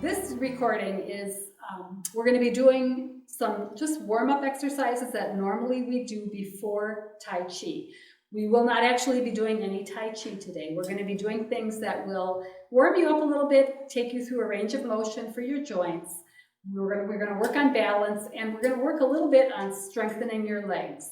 this recording is, we're going to be doing some just warm-up exercises that normally we do before Tai Chi. We will not actually be doing any Tai Chi today. We're going to be doing things that will warm you up a little bit, take you through a range of motion for your joints. We're going to work on balance, and we're going to work a little bit on strengthening your legs.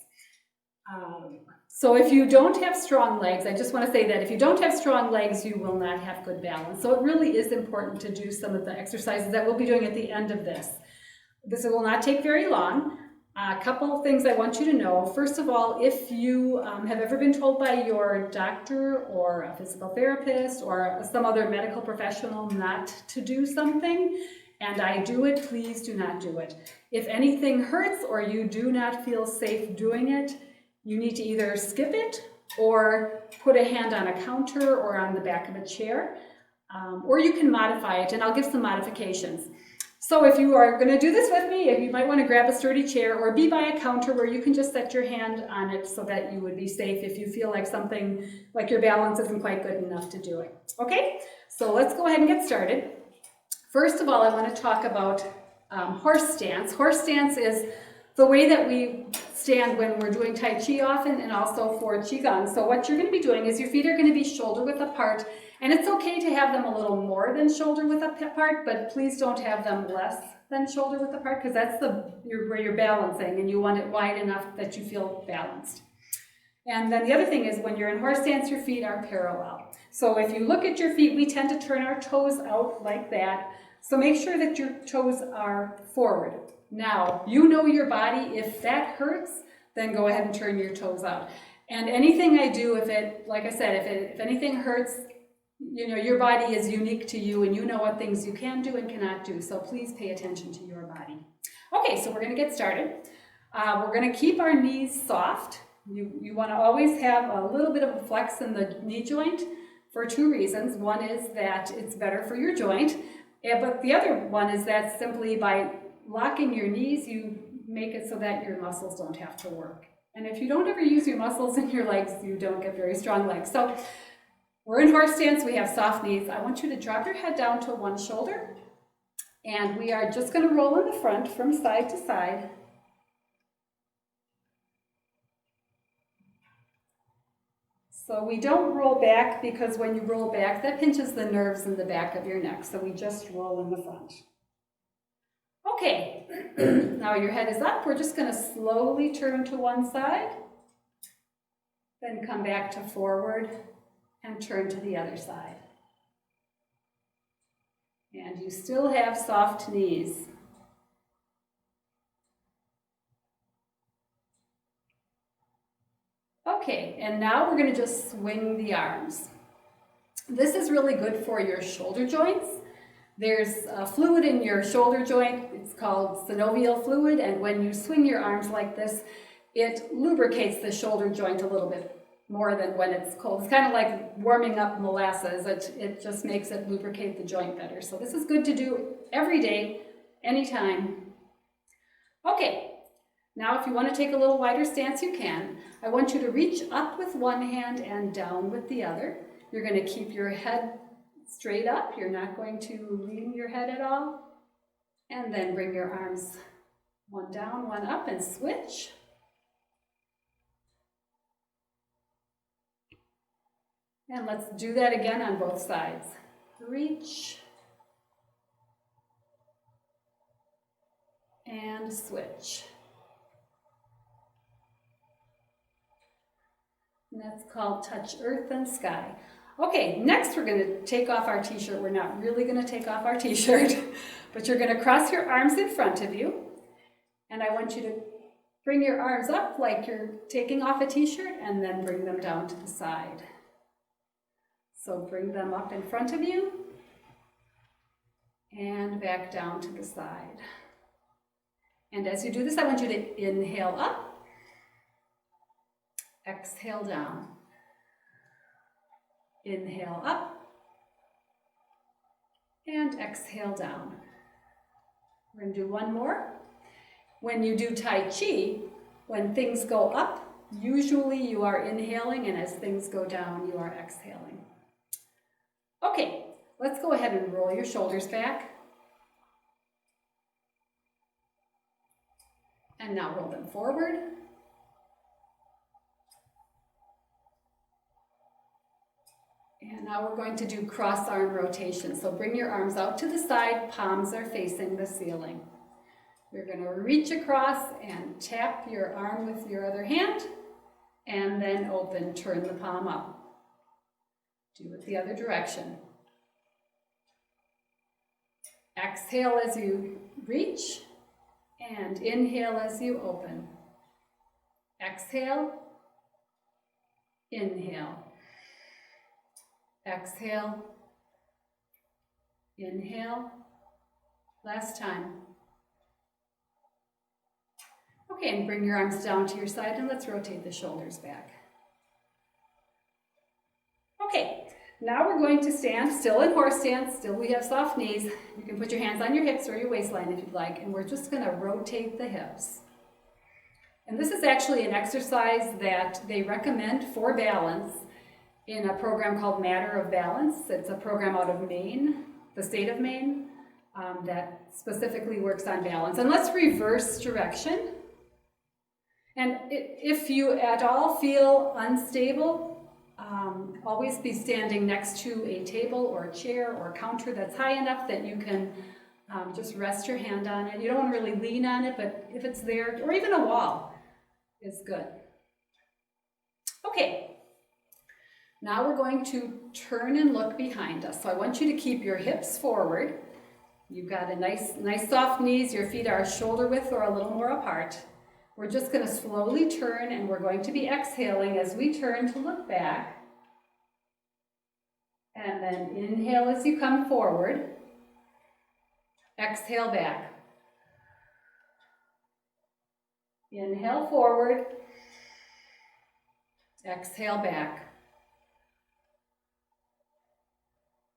So if you don't have strong legs, I just want to say that if you don't have strong legs, you will not have good balance. So it really is important to do some of the exercises that we'll be doing at the end of this. This will not take very long. A couple of things I want you to know. First of all, if you have ever been told by your doctor or a physical therapist or some other medical professional not to do something, and I do it, please do not do it. If anything hurts or you do not feel safe doing it, you need to either skip it or put a hand on a counter or on the back of a chair, or you can modify it, and I'll give some modifications. So if you are going to do this with me, you might want to grab a sturdy chair or be by a counter where you can just set your hand on it so that you would be safe if you feel like something, like your balance isn't quite good enough to do it. Okay, so let's go ahead and get started. First of all, I want to talk about horse stance. Horse stance is the way that we stand when we're doing Tai Chi often, and also for Qigong. So what you're going to be doing is your feet are going to be shoulder width apart, and it's okay to have them a little more than shoulder width apart, but please don't have them less than shoulder width apart, because that's where you're balancing, and you want it wide enough that you feel balanced. And then the other thing is when you're in horse stance, your feet are parallel. So if you look at your feet, we tend to turn our toes out like that. So make sure that your toes are forward. Now, you know your body. If that hurts, then go ahead and turn your toes out. And anything I do, like I said, if anything hurts, you know, your body is unique to you, and you know what things you can do and cannot do. So please pay attention to your body. Okay, so we're going to get started. We're going to keep our knees soft. You want to always have a little bit of a flex in the knee joint for two reasons. One is that it's better for your joint, but the other one is that simply by locking your knees, you make it so that your muscles don't have to work. And if you don't ever use your muscles in your legs, you don't get very strong legs. So we're in horse stance, we have soft knees. I want you to drop your head down to one shoulder, and we are just going to roll in the front from side to side. So we don't roll back, because when you roll back, that pinches the nerves in the back of your neck. So we just roll in the front. Okay, now your head is up. We're just going to slowly turn to one side, then come back to forward and turn to the other side. And you still have soft knees. Okay, and now we're going to just swing the arms. This is really good for your shoulder joints. There's a fluid in your shoulder joint. It's called synovial fluid, and when you swing your arms like this, it lubricates the shoulder joint a little bit more than when it's cold. It's kind of like warming up molasses. It just makes it lubricate the joint better. So this is good to do every day, anytime. Okay, now if you want to take a little wider stance, you can. I want you to reach up with one hand and down with the other. You're going to keep your head straight up. You're not going to lean your head at all. And then bring your arms one down, one up, and switch. And let's do that again on both sides. Reach. And switch. And that's called touch earth and sky. Okay, next we're going to take off our t-shirt. We're not really going to take off our t-shirt, but you're going to cross your arms in front of you. And I want you to bring your arms up like you're taking off a t-shirt, and then bring them down to the side. So bring them up in front of you and back down to the side. And as you do this, I want you to inhale up, exhale down. Inhale up and exhale down. We're going to do one more. When you do Tai Chi, when things go up, usually you are inhaling, and as things go down, you are exhaling. Okay, let's go ahead and roll your shoulders back. And now roll them forward. And now we're going to do cross arm rotation. So bring your arms out to the side, palms are facing the ceiling. You're going to reach across and tap your arm with your other hand, and then open, turn the palm up. Do it the other direction. Exhale as you reach, and inhale as you open. Exhale, inhale. Exhale, inhale. Last time. Okay, and bring your arms down to your side and let's rotate the shoulders back. Okay, now we're going to stand still in horse stance. Still we have soft knees. You can put your hands on your hips or your waistline if you'd like, and we're just going to rotate the hips. And this is actually an exercise that they recommend for balance in a program called Matter of Balance. It's a program out of Maine, the state of Maine, that specifically works on balance. And let's reverse direction. And if you at all feel unstable, always be standing next to a table or a chair or a counter that's high enough that you can just rest your hand on it. You don't want to really lean on it, but if it's there, or even a wall is good. Okay. Now we're going to turn and look behind us. So I want you to keep your hips forward. You've got a nice soft knees. Your feet are shoulder width or a little more apart. We're just going to slowly turn, and we're going to be exhaling as we turn to look back. And then inhale as you come forward. Exhale back. Inhale forward. Exhale back.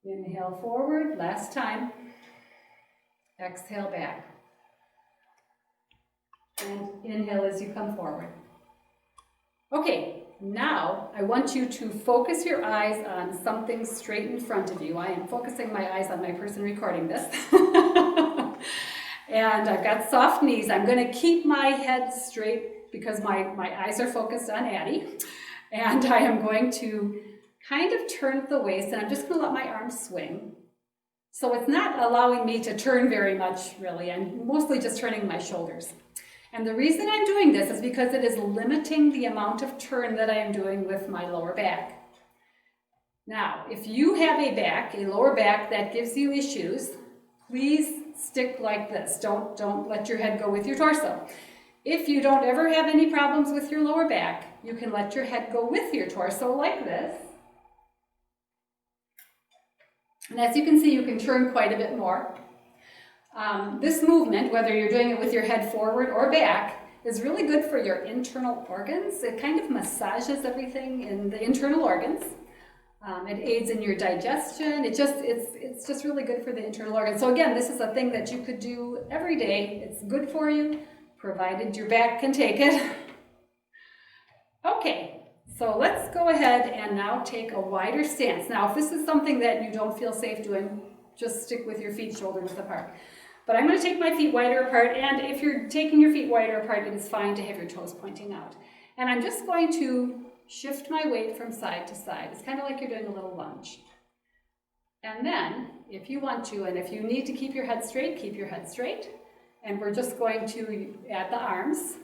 Inhale forward, last time. Exhale back. And inhale as you come forward. Okay, now I want you to focus your eyes on something straight in front of you. I am focusing my eyes on my person recording this. And I've got soft knees. I'm going to keep my head straight because my eyes are focused on Addie. And I am going to kind of turn at the waist, and I'm just going to let my arms swing. So it's not allowing me to turn very much, really. I'm mostly just turning my shoulders. And the reason I'm doing this is because it is limiting the amount of turn that I am doing with my lower back. Now, if you have a lower back that gives you issues, please stick like this. Don't let your head go with your torso. If you don't ever have any problems with your lower back, you can let your head go with your torso like this. And as you can see, you can turn quite a bit more. This movement, whether you're doing it with your head forward or back, is really good for your internal organs. It kind of massages everything in the internal organs. It aids in your digestion. It's just really good for the internal organs. So again, this is a thing that you could do every day. It's good for you, provided your back can take it. Okay. So let's go ahead and now take a wider stance. Now, if this is something that you don't feel safe doing, just stick with your feet shoulder width apart. But I'm going to take my feet wider apart, and if you're taking your feet wider apart, it is fine to have your toes pointing out. And I'm just going to shift my weight from side to side. It's kind of like you're doing a little lunge. And then, if you want to, and if you need to keep your head straight, keep your head straight. And we're just going to add the arms.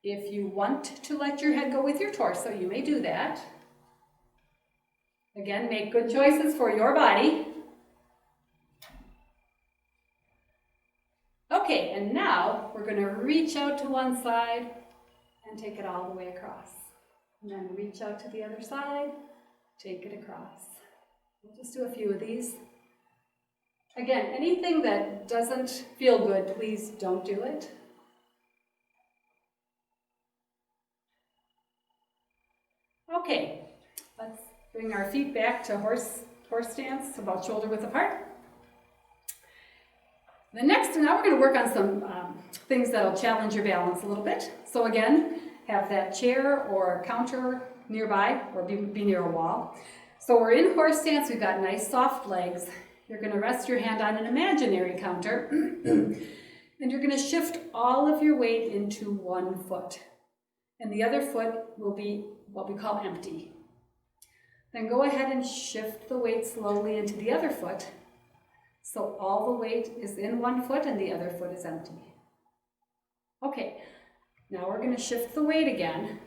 If you want to let your head go with your torso, you may do that. Again, make good choices for your body. Okay, and now we're going to reach out to one side and take it all the way across. And then reach out to the other side, take it across. We'll just do a few of these. Again, anything that doesn't feel good, please don't do it. Okay, let's bring our feet back to horse stance, about shoulder width apart. Now we're going to work on some things that will challenge your balance a little bit. So again, have that chair or counter nearby, or be near a wall. So we're in horse stance, we've got nice soft legs, You're going to rest your hand on an imaginary counter, and you're going to shift all of your weight into one foot. And the other foot will be what we call empty. Then go ahead and shift the weight slowly into the other foot, so all the weight is in one foot and the other foot is empty. Okay, now we're going to shift the weight again.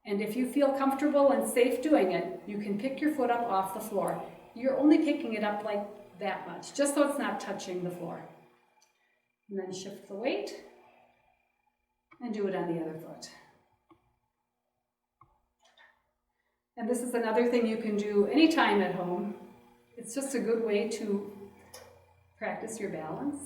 And if you feel comfortable and safe doing it, you can pick your foot up off the floor. You're only picking it up like that much, just so it's not touching the floor. And then shift the weight and do it on the other foot. And this is another thing you can do anytime at home. It's just a good way to practice your balance.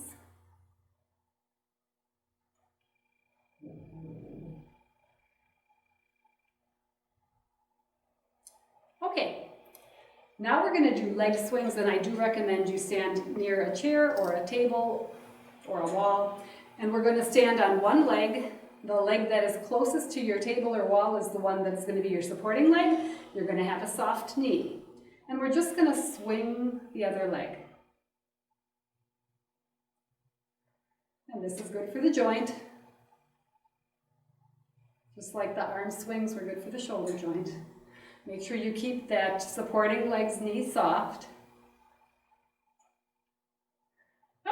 Okay, now we're going to do leg swings, and I do recommend you stand near a chair or a table or a wall. And we're going to stand on one leg. The leg that is closest to your table or wall is the one that's going to be your supporting leg. You're going to have a soft knee. And we're just going to swing the other leg. And this is good for the joint. Just like the arm swings were good for the shoulder joint. Make sure you keep that supporting leg's knee soft.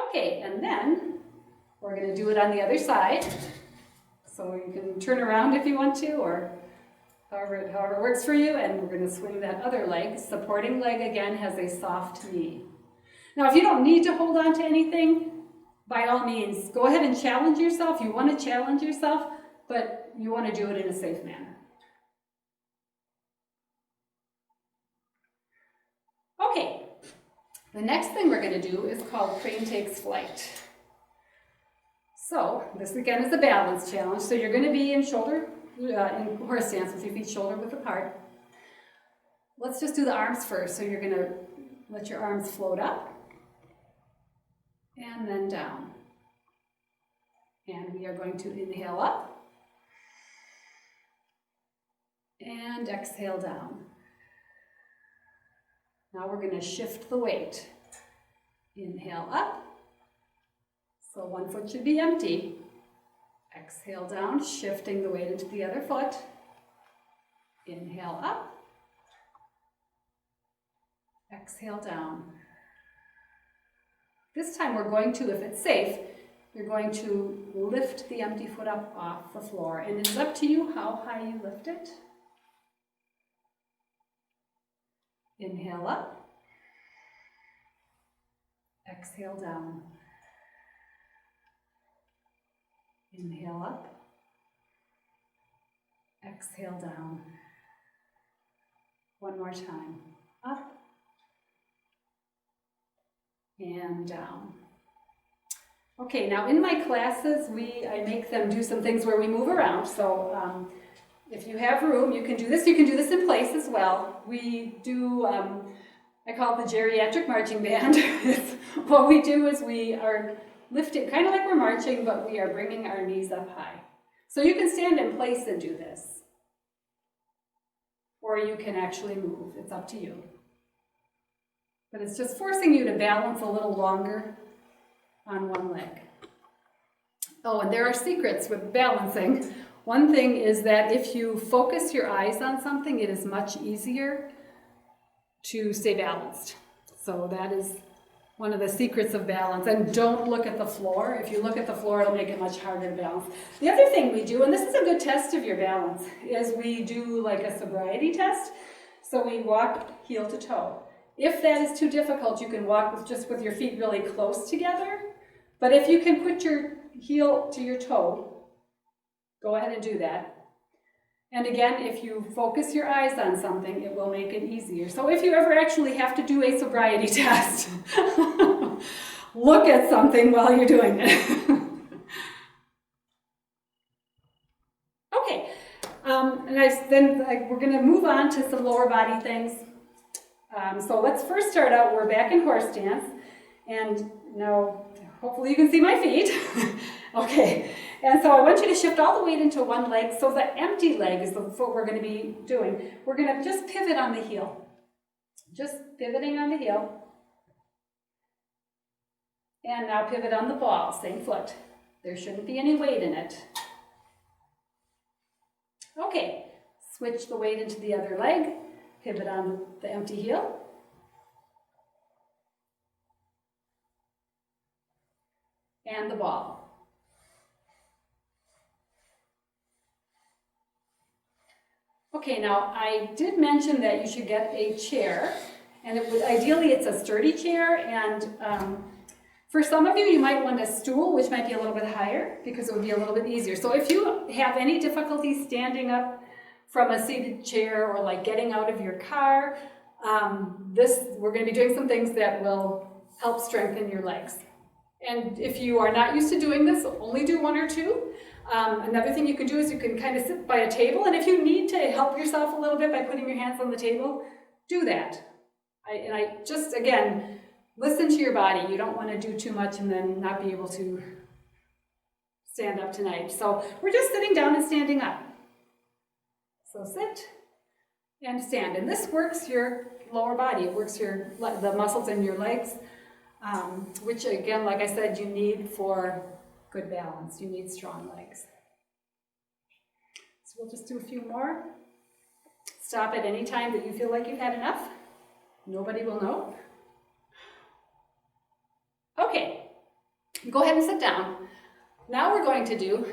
Okay, and then we're going to do it on the other side. So you can turn around if you want to, or however it works for you, and we're going to swing that other leg. Supporting leg again has a soft knee. Now if you don't need to hold on to anything, by all means, go ahead and challenge yourself. You want to challenge yourself, but you want to do it in a safe manner. Okay, the next thing we're going to do is called crane takes flight. So this again is a balance challenge. So you're going to be in horse stance with your feet shoulder width apart. Let's just do the arms first. So you're going to let your arms float up and then down. And we are going to inhale up and exhale down. Now we're going to shift the weight. Inhale up. So one foot should be empty. Exhale down, shifting the weight into the other foot. Inhale up. Exhale down. This time we're going to, if it's safe, you're going to lift the empty foot up off the floor. And it's up to you how high you lift it. Inhale up. Exhale down. Inhale up. Exhale down. One more time. Up. And down. Okay, now in my classes, I make them do some things where we move around. So if you have room, you can do this. You can do this in place as well. We do, I call it the geriatric marching band. What we do is we are lifting, kind of like we're marching, but we are bringing our knees up high. So you can stand in place and do this. Or you can actually move. It's up to you. But it's just forcing you to balance a little longer on one leg. Oh, and there are secrets with balancing. One thing is that if you focus your eyes on something, it is much easier to stay balanced. So that is one of the secrets of balance. And don't look at the floor. If you look at the floor, it'll make it much harder to balance. The other thing we do, and this is a good test of your balance, is we do like a sobriety test. So we walk heel to toe. If that is too difficult, you can walk just with your feet really close together. But if you can put your heel to your toe, go ahead and do that. And again, if you focus your eyes on something, it will make it easier. So if you ever actually have to do a sobriety test, look at something while you're doing it. Okay, we're going to move on to some lower body things. So let's first start out, we're back in horse stance. And now, hopefully you can see my feet. Okay, and so I want you to shift all the weight into one leg. So the empty leg is the foot we're going to be doing. We're going to just pivot on the heel. Just pivoting on the heel. And now pivot on the ball, same foot. There shouldn't be any weight in it. Okay, switch the weight into the other leg, pivot on the empty heel. And the ball. Okay, now I did mention that you should get a chair, and ideally it's a sturdy chair, and for some of you, you might want a stool, which might be a little bit higher, because it would be a little bit easier. So if you have any difficulty standing up from a seated chair or like getting out of your car, we're going to be doing some things that will help strengthen your legs. And if you are not used to doing this, only do one or two. Another thing you can do is you can kind of sit by a table, and if you need to help yourself a little bit by putting your hands on the table, do that. I just, again, listen to your body. You don't want to do too much and then not be able to stand up tonight. So we're just sitting down and standing up. So sit and stand. And this works your lower body. It works the muscles in your legs, which again, like I said, you need for good balance. You need strong legs. So we'll just do a few more. Stop at any time that you feel like you've had enough. Nobody will know. Okay, go ahead and sit down. Now we're going to do,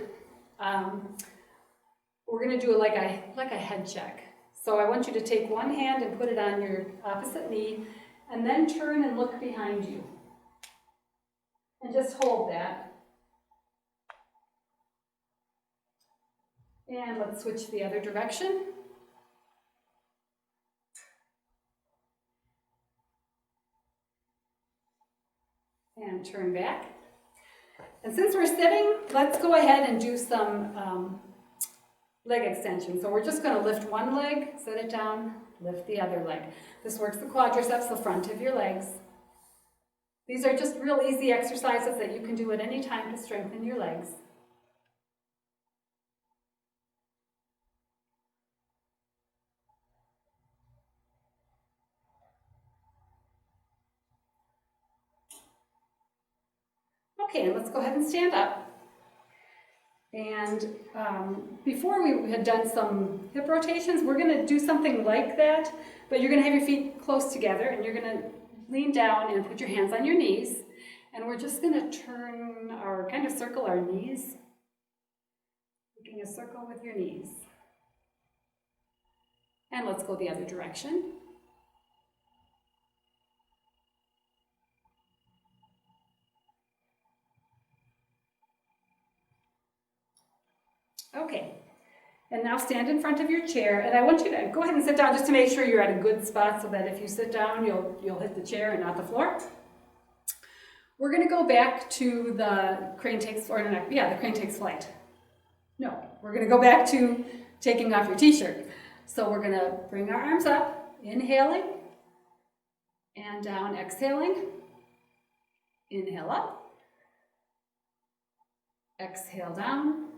like a head check. So I want you to take one hand and put it on your opposite knee, and then turn and look behind you. And just hold that. And let's switch the other direction. And turn back. And since we're sitting, let's go ahead and do some leg extension. So we're just going to lift one leg, set it down, lift the other leg. This works the quadriceps, the front of your legs. These are just real easy exercises that you can do at any time to strengthen your legs. Okay, let's go ahead and stand up. And before we had done some hip rotations, we're going to do something like that, but you're going to have your feet close together, and you're going to lean down and put your hands on your knees, and we're just going to turn our, kind of circle our knees, making a circle with your knees. And let's go the other direction. Okay, and now stand in front of your chair, and I want you to go ahead and sit down just to make sure you're at a good spot so that if you sit down, you'll hit the chair and not the floor. We're going to go back to the crane takes, or no, yeah, the crane takes flight. No, we're going to go back to taking off your t-shirt. So we're going to bring our arms up, inhaling, and down, exhaling. Inhale up, exhale down.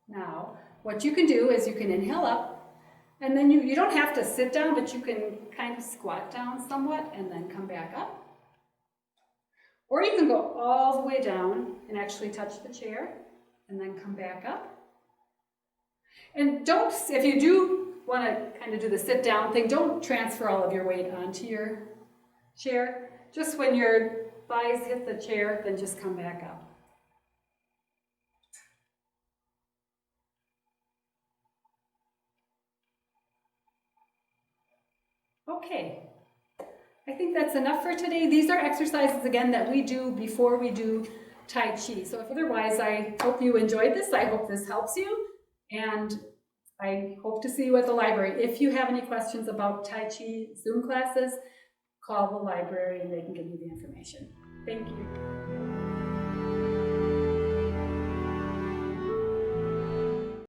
Now, what you can do is you can inhale up, and then you don't have to sit down, but you can kind of squat down somewhat and then come back up. Or you can go all the way down and actually touch the chair and then come back up. And if you do want to kind of do the sit down thing, don't transfer all of your weight onto your chair. Just when your thighs hit the chair, then just come back up. Okay, I think that's enough for today. These are exercises, again, that we do before we do Tai Chi. So if otherwise, I hope you enjoyed this. I hope this helps you. And I hope to see you at the library. If you have any questions about Tai Chi Zoom classes, call the library and they can give you the information. Thank you.